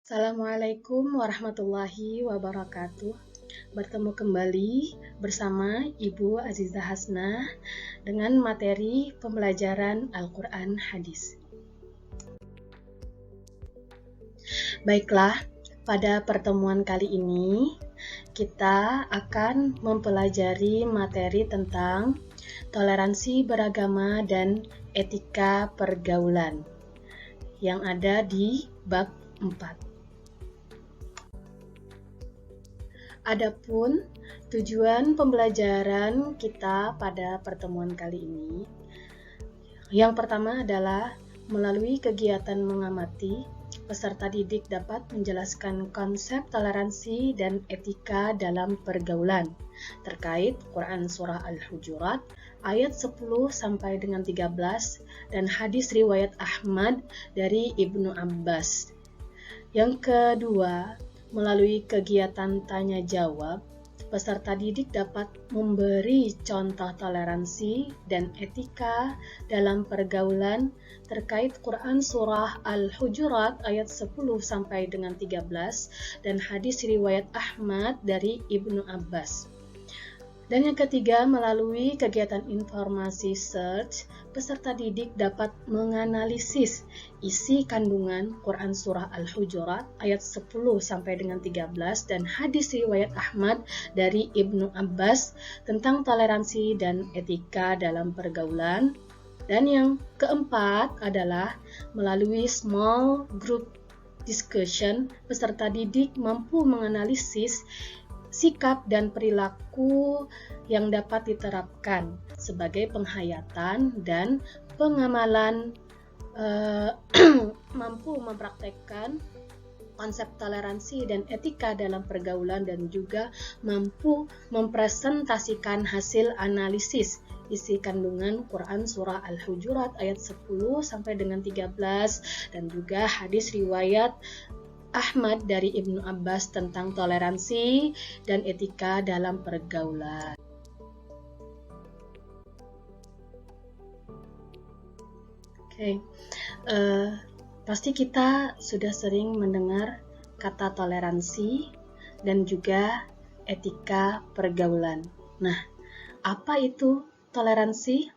Assalamualaikum warahmatullahi wabarakatuh. Bertemu kembali bersama Ibu Azizah Hasnah dengan materi pembelajaran Al-Quran Hadis. Baiklah, pada pertemuan kali ini kita akan mempelajari materi tentang toleransi beragama dan etika pergaulan yang ada di bab 4. Adapun tujuan pembelajaran kita pada pertemuan kali ini, yang pertama adalah melalui kegiatan mengamati, peserta didik dapat menjelaskan konsep toleransi dan etika dalam pergaulan terkait Quran Surah Al-Hujurat ayat 10 sampai dengan 13 dan hadis riwayat Ahmad dari Ibnu Abbas. Yang kedua, melalui kegiatan tanya jawab, peserta didik dapat memberi contoh toleransi dan etika dalam pergaulan terkait Quran Surah Al-Hujurat ayat 10 sampai dengan 13 dan hadis riwayat Ahmad dari Ibnu Abbas. Dan yang ketiga, melalui kegiatan informasi search, peserta didik dapat menganalisis isi kandungan Quran Surah Al-Hujurat ayat 10 sampai dengan 13 dan hadis riwayat Ahmad dari Ibnu Abbas tentang toleransi dan etika dalam pergaulan. Dan yang keempat adalah melalui small group discussion, peserta didik mampu menganalisis sikap dan perilaku yang dapat diterapkan sebagai penghayatan dan pengamalan, mampu mempraktekkan konsep toleransi dan etika dalam pergaulan dan juga mampu mempresentasikan hasil analisis isi kandungan Quran Surah Al-Hujurat ayat 10 sampai dengan 13 dan juga hadis riwayat Ahmad dari Ibnu Abbas tentang toleransi dan etika dalam pergaulan. Pasti kita sudah sering mendengar kata toleransi dan juga etika pergaulan. Nah, apa itu toleransi?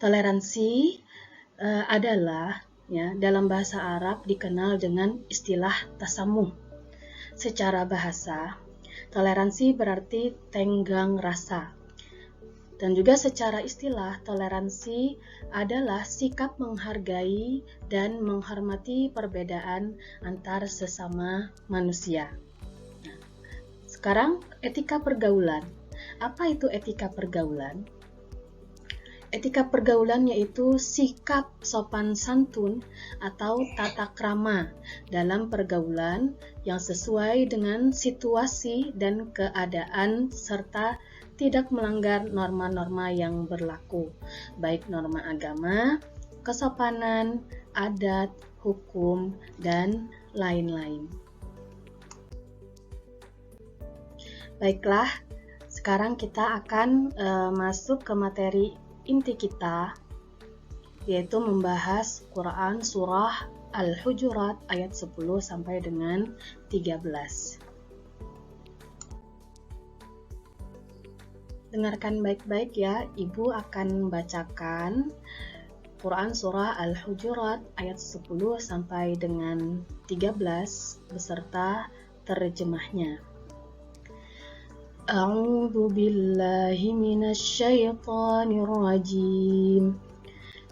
Toleransi adalah dalam bahasa Arab dikenal dengan istilah tasamuh. Secara bahasa, toleransi berarti tenggang rasa. Dan juga secara istilah, toleransi adalah sikap menghargai dan menghormati perbedaan antar sesama manusia. Sekarang, etika pergaulan. Apa itu etika pergaulan? Etika pergaulan yaitu sikap sopan santun atau tata krama dalam pergaulan yang sesuai dengan situasi dan keadaan serta tidak melanggar norma-norma yang berlaku, baik norma agama, kesopanan, adat, hukum, dan lain-lain. Baiklah, sekarang kita akan masuk ke materi inti kita, yaitu membahas Quran Surah Al-Hujurat ayat 10 sampai dengan 13. Dengarkan baik-baik ya, Ibu akan membacakan Quran Surah Al-Hujurat ayat 10 sampai dengan 13 beserta terjemahnya. A'udzu billahi minasy syaithanir rajim.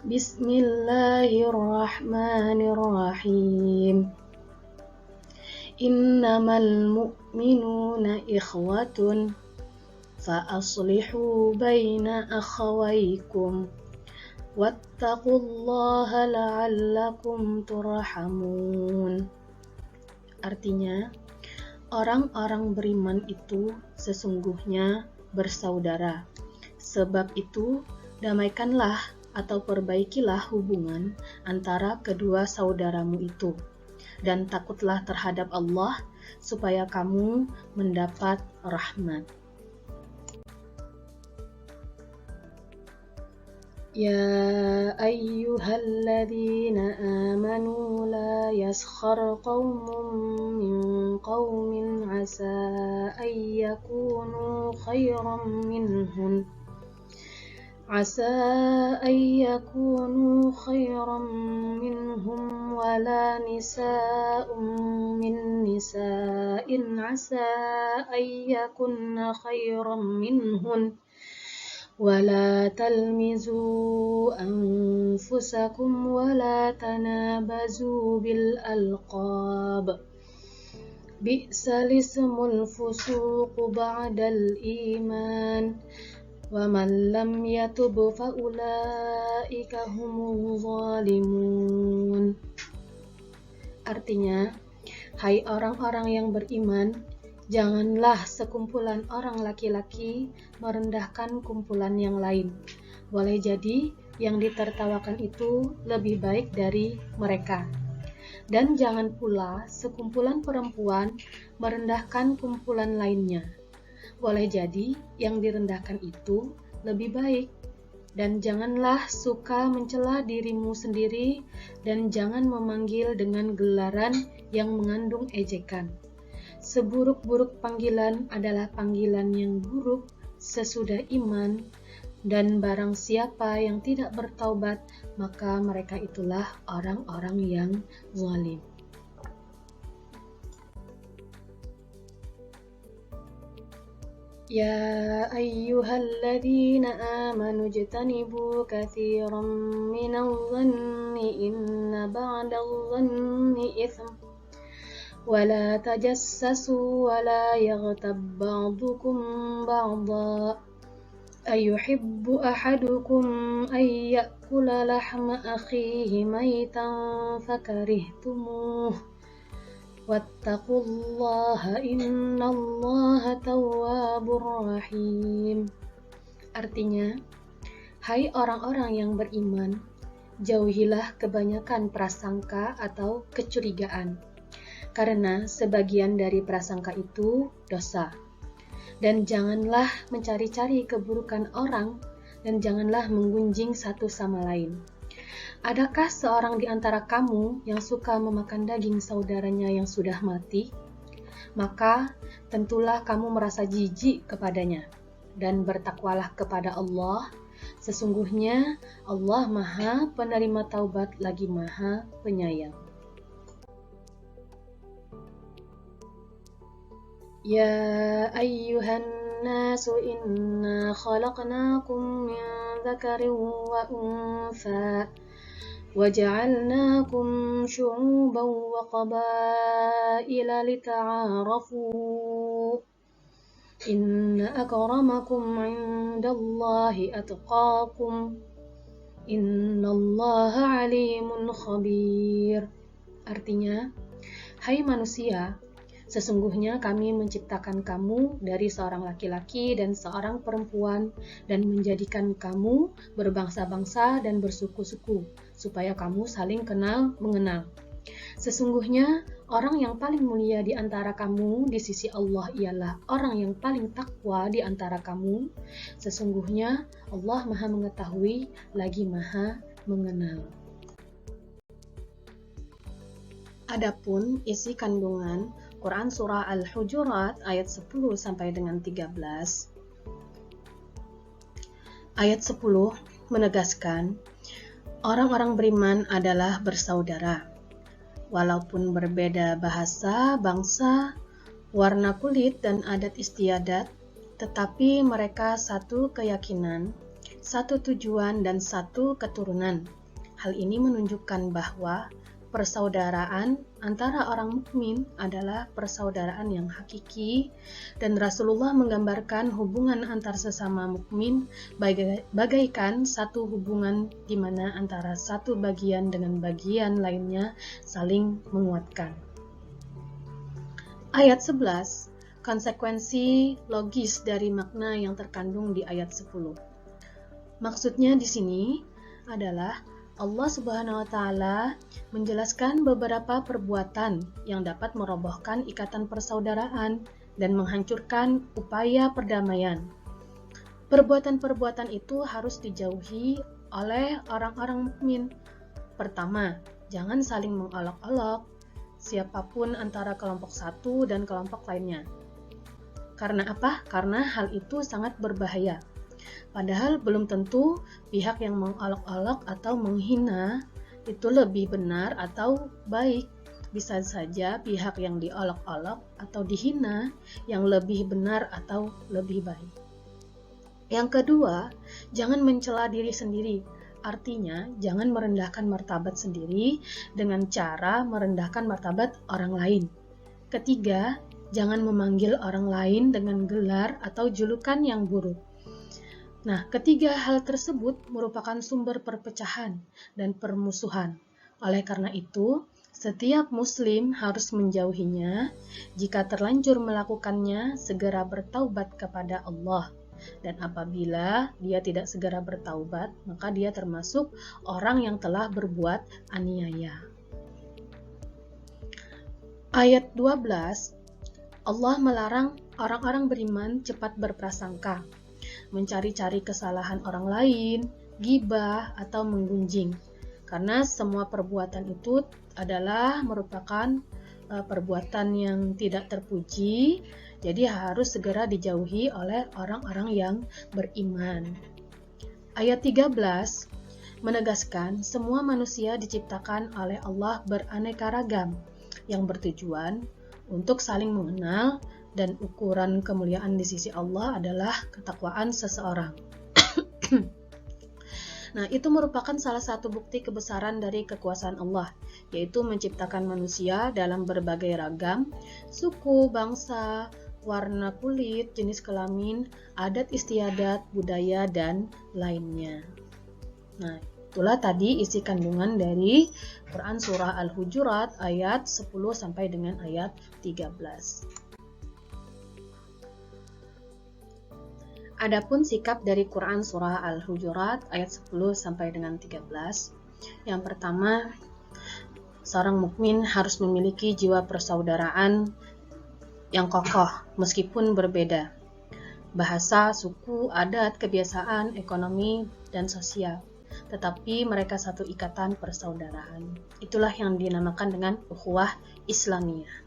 Bismillahirrahmanirrahim. Innamal mu'minuna ikhwatun fa aslihu baina akhawaykum wattaqullaha la'allakum turhamun. Artinya, orang-orang beriman itu sesungguhnya bersaudara. Sebab itu, damaikanlah atau perbaikilah hubungan antara kedua saudaramu itu. Dan takutlah terhadap Allah, supaya kamu mendapat rahmat. Ya ayyuhalladzina amanu la يسخر قوم من قوم عسى أن يكونوا خيرا منهم ولا نساء من نساء عسى أن يكن خيرا منهن ولا تلمزوا أنفسكم ولا تنابزوا بالألقاب بئس الاسم الفسوق بعد الإيمان ومن لم يتب فأولئك هم الظالمون. Artinya, hai orang-orang yang beriman, janganlah sekumpulan orang laki-laki merendahkan kumpulan yang lain. Boleh jadi yang ditertawakan itu lebih baik dari mereka. Dan jangan pula sekumpulan perempuan merendahkan kumpulan lainnya. Boleh jadi yang direndahkan itu lebih baik. Dan janganlah suka mencela dirimu sendiri dan jangan memanggil dengan gelaran yang mengandung ejekan. Seburuk-buruk panggilan adalah panggilan yang buruk sesudah iman, dan barang siapa yang tidak bertaubat, maka mereka itulah orang-orang yang zalim. Ya ayyuhalladzina amanu ijtanibu katsiran minadh-dhanni inna ba'dadh-dhanni itsm ولا تجسسوا ولا يغتب بعضكم بعضا أيحب أحدكم أن يأكل لحم أخيه ميتا فكرهتموه واتقوا الله إن الله تواب رحيم. Artinya, hai orang-orang yang beriman, jauhilah kebanyakan prasangka atau kecurigaan, karena sebagian dari prasangka itu dosa. Dan janganlah mencari-cari keburukan orang, dan janganlah menggunjing satu sama lain. Adakah seorang di antara kamu yang suka memakan daging saudaranya yang sudah mati? Maka tentulah kamu merasa jijik kepadanya, dan bertakwalah kepada Allah. Sesungguhnya Allah Maha Penerima Taubat lagi Maha Penyayang. Ya ayyuhan nasu inna khalaqnakum min dzakarin wa untha وَجَعَلْنَاكُمْ شُعُوبًا وَقَبَائِلَ لِتَعَارَفُوا إِنَّ أَكْرَمَكُمْ عِندَ اللَّهِ أَتْقَاكُمْ إِنَّ اللَّهَ عَلِيمٌ خَبِيرٌ. Artinya, hai manusia, sesungguhnya kami menciptakan kamu dari seorang laki-laki dan seorang perempuan dan menjadikan kamu berbangsa-bangsa dan bersuku-suku, supaya kamu saling mengenal. Sesungguhnya orang yang paling mulia di antara kamu di sisi Allah ialah orang yang paling takwa di antara kamu. Sesungguhnya Allah Maha Mengetahui lagi Maha Mengenal. Adapun isi kandungan Quran Surah Al-Hujurat ayat 10 sampai dengan 13. Ayat 10 menegaskan, orang-orang beriman adalah bersaudara. Walaupun berbeda bahasa, bangsa, warna kulit, dan adat istiadat, tetapi mereka satu keyakinan, satu tujuan, dan satu keturunan. Hal ini menunjukkan bahwa persaudaraan antara orang mukmin adalah persaudaraan yang hakiki, dan Rasulullah menggambarkan hubungan antar sesama mukmin bagaikan satu hubungan di mana antara satu bagian dengan bagian lainnya saling menguatkan. Ayat 11, konsekuensi logis dari makna yang terkandung di ayat 10. Maksudnya di sini adalah Allah Subhanahu wa Ta'ala menjelaskan beberapa perbuatan yang dapat merobohkan ikatan persaudaraan dan menghancurkan upaya perdamaian. Perbuatan-perbuatan itu harus dijauhi oleh orang-orang mukmin. Pertama, jangan saling mengolok-olok. siapapun antara kelompok satu dan kelompok lainnya. Karena apa? Karena hal itu sangat berbahaya. Padahal belum tentu pihak yang mengolok-olok atau menghina itu lebih benar atau baik. Bisa saja pihak yang diolok-olok atau dihina yang lebih benar atau lebih baik. Yang kedua, jangan mencela diri sendiri. Artinya, jangan merendahkan martabat sendiri dengan cara merendahkan martabat orang lain. Ketiga, jangan memanggil orang lain dengan gelar atau julukan yang buruk. Nah, ketiga hal tersebut merupakan sumber perpecahan dan permusuhan. Oleh karena itu, setiap muslim harus menjauhinya. Jika terlanjur melakukannya, segera bertaubat kepada Allah. Dan apabila dia tidak segera bertaubat, maka dia termasuk orang yang telah berbuat aniaya. Ayat 12, Allah melarang orang-orang beriman cepat berprasangka, mencari-cari kesalahan orang lain, ghibah, atau menggunjing. Karena semua perbuatan itu adalah merupakan perbuatan yang tidak terpuji, jadi harus segera dijauhi oleh orang-orang yang beriman. Ayat 13 menegaskan semua manusia diciptakan oleh Allah beraneka ragam yang bertujuan untuk saling mengenal, dan ukuran kemuliaan di sisi Allah adalah ketakwaan seseorang. Nah, itu merupakan salah satu bukti kebesaran dari kekuasaan Allah, yaitu menciptakan manusia dalam berbagai ragam, suku, bangsa, warna kulit, jenis kelamin, adat istiadat, budaya, dan lainnya. Nah, itulah tadi isi kandungan dari Quran Surah Al-Hujurat ayat 10 sampai dengan ayat 13. Adapun sikap dari Quran Surah Al-Hujurat ayat 10 sampai dengan 13. Yang pertama, seorang mukmin harus memiliki jiwa persaudaraan yang kokoh meskipun berbeda. Bahasa, suku, adat, kebiasaan, ekonomi, dan sosial. Tetapi mereka satu ikatan persaudaraan. Itulah yang dinamakan dengan ukhuwah Islamiyah.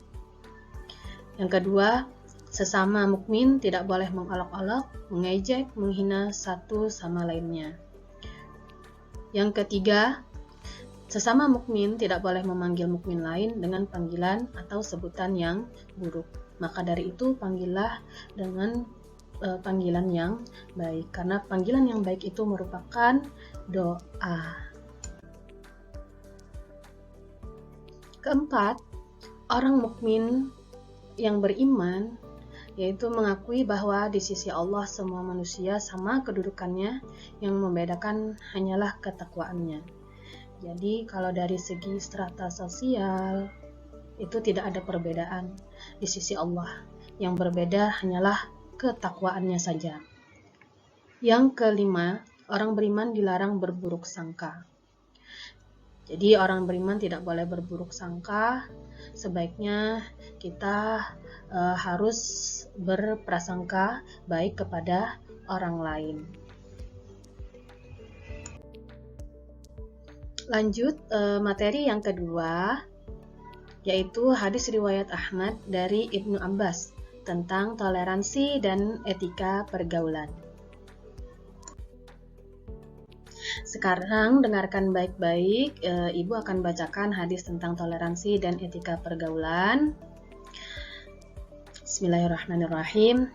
Yang kedua, sesama mukmin tidak boleh mengolok-olok, mengejek, menghina satu sama lainnya. Yang ketiga, sesama mukmin tidak boleh memanggil mukmin lain dengan panggilan atau sebutan yang buruk. Maka dari itu, panggillah dengan panggilan yang baik, karena panggilan yang baik itu merupakan doa. Keempat, orang mukmin yang beriman yaitu mengakui bahwa di sisi Allah semua manusia sama kedudukannya, yang membedakan hanyalah ketakwaannya. Jadi kalau dari segi strata sosial itu tidak ada perbedaan di sisi Allah, yang berbeda hanyalah ketakwaannya saja. Yang kelima, orang beriman dilarang berburuk sangka. Jadi orang beriman tidak boleh berburuk sangka, sebaiknya kita harus berprasangka baik kepada orang lain. Lanjut materi yang kedua, yaitu hadis riwayat Ahmad dari Ibnu Abbas tentang toleransi dan etika pergaulan. Sekarang dengarkan baik-baik, Ibu akan bacakan hadis tentang toleransi dan etika pergaulan. Bismillahirrahmanirrahim.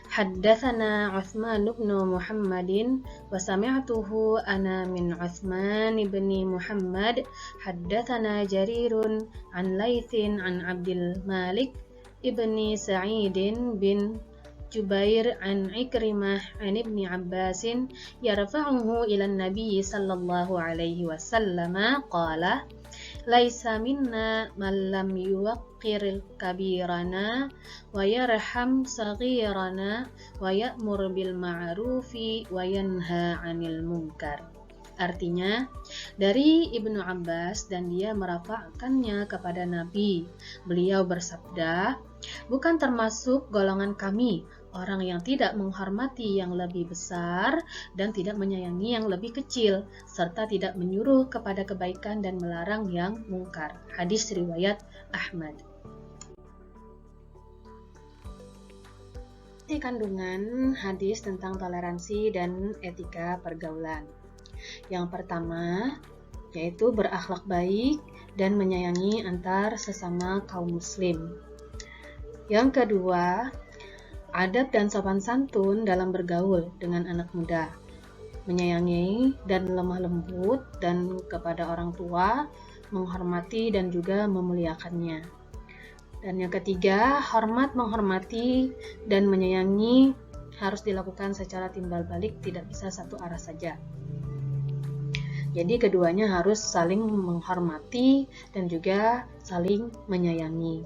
Haddatsana Utsman bin Muhammadin wa sami'tuhu ana min Utsman bin Muhammad. Haddatsana Jarirun an Laitsin an Abdul Malik ibni Sa'idin bin Jubair an Ikrimah an Ibni Abbasin yarfa'uhu ila Nabi sallallahu alaihi wasallam qala laisa minna man lam yuwaqqir kabirana wa yarham saghirana wa ya'mur bil ma'rufi wa yanha 'anil munkar. Artinya, dari Ibnu Abbas dan dia merafa'kannya kepada Nabi. Beliau bersabda, bukan termasuk golongan kami orang yang tidak menghormati yang lebih besar dan tidak menyayangi yang lebih kecil, serta tidak menyuruh kepada kebaikan dan melarang yang mungkar. Hadis riwayat Ahmad. Ini kandungan hadis tentang toleransi dan etika pergaulan. Yang pertama, yaitu berakhlak baik dan menyayangi antar sesama kaum muslim. Yang kedua, adab dan sopan santun dalam bergaul dengan anak muda, menyayangi dan lemah lembut dan kepada orang tua, menghormati dan juga memuliakannya. Dan yang ketiga, hormat, menghormati, dan menyayangi harus dilakukan secara timbal balik, tidak bisa satu arah saja. Jadi keduanya harus saling menghormati dan juga saling menyayangi.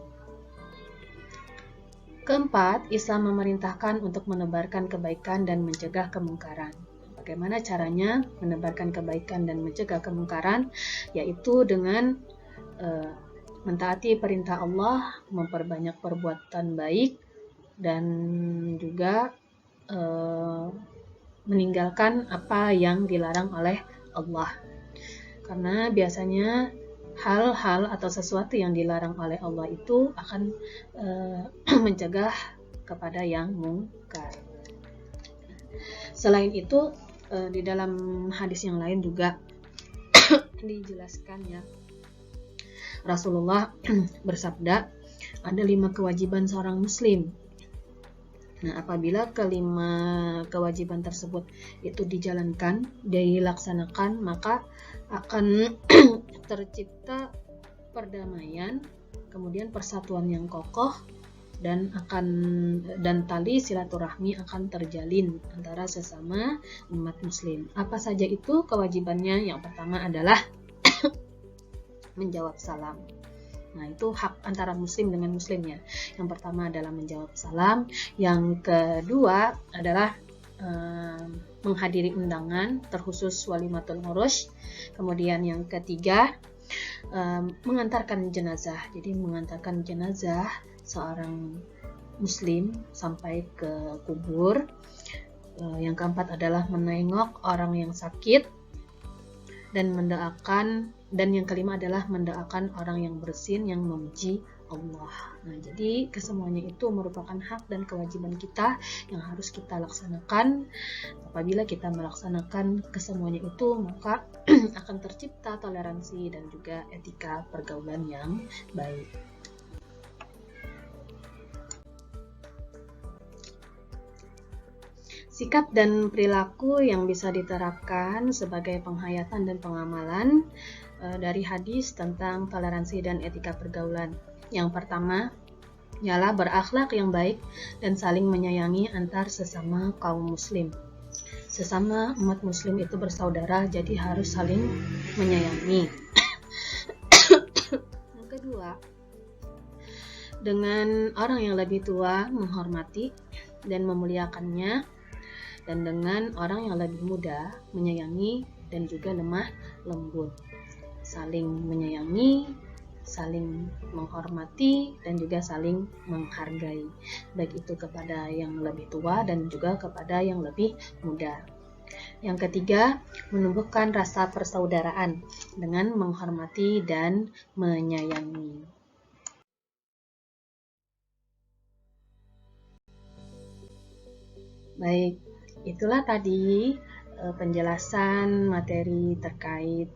Keempat, Islam memerintahkan untuk menebarkan kebaikan dan mencegah kemungkaran. Bagaimana caranya menebarkan kebaikan dan mencegah kemungkaran? Yaitu dengan mentaati perintah Allah, memperbanyak perbuatan baik, dan juga meninggalkan apa yang dilarang oleh Allah. Karena biasanya hal-hal atau sesuatu yang dilarang oleh Allah itu akan mencegah kepada yang mungkar. Selain itu, di dalam hadis yang lain juga dijelaskan ya, Rasulullah bersabda, ada 5 kewajiban seorang muslim. Nah, apabila kelima kewajiban tersebut itu dijalankan, dilaksanakan, maka akan tercipta perdamaian, kemudian persatuan yang kokoh, dan tali silaturahmi akan terjalin antara sesama umat muslim. Apa saja itu kewajibannya? Yang pertama adalah menjawab salam. Nah, itu hak antara muslim dengan muslimnya. Yang pertama adalah menjawab salam. Yang kedua adalah menghadiri undangan, terkhusus walimatul urus. Kemudian yang ketiga, mengantarkan jenazah. Jadi mengantarkan jenazah seorang muslim sampai ke kubur. Yang keempat adalah menengok orang yang sakit dan mendoakan. Dan yang kelima adalah mendoakan orang yang bersin yang memuji Allah. Nah, jadi kesemuanya itu merupakan hak dan kewajiban kita yang harus kita laksanakan. Apabila kita melaksanakan kesemuanya itu, maka akan tercipta toleransi dan juga etika pergaulan yang baik. Sikap dan perilaku yang bisa diterapkan sebagai penghayatan dan pengamalan dari hadis tentang toleransi dan etika pergaulan. Yang pertama, ialah berakhlak yang baik dan saling menyayangi antar sesama kaum muslim. Sesama umat muslim itu bersaudara, jadi harus saling menyayangi. Yang kedua, dengan orang yang lebih tua menghormati dan memuliakannya, dan dengan orang yang lebih muda menyayangi dan juga lemah lembut. Saling menyayangi, saling menghormati, dan juga saling menghargai, baik itu kepada yang lebih tua dan juga kepada yang lebih muda. Yang ketiga, menumbuhkan rasa persaudaraan dengan menghormati dan menyayangi. Baik, itulah tadi penjelasan materi terkait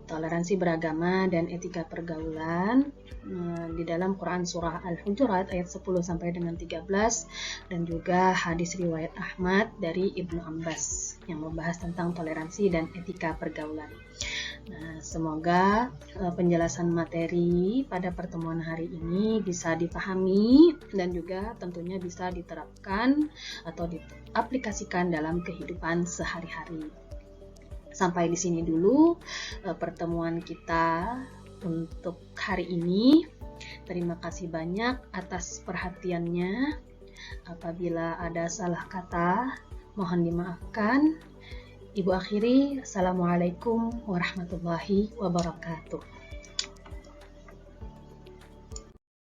toleransi beragama dan etika pergaulan di dalam Quran Surah Al-Hujurat ayat 10 sampai dengan 13, dan juga hadis riwayat Ahmad dari Ibnu Abbas yang membahas tentang toleransi dan etika pergaulan. Nah, semoga penjelasan materi pada pertemuan hari ini bisa dipahami dan juga tentunya bisa diterapkan atau diaplikasikan dalam kehidupan sehari-hari. Sampai di sini dulu pertemuan kita untuk hari ini. Terima kasih banyak atas perhatiannya. Apabila ada salah kata, mohon dimaafkan. Ibu akhiri, Assalamualaikum warahmatullahi wabarakatuh.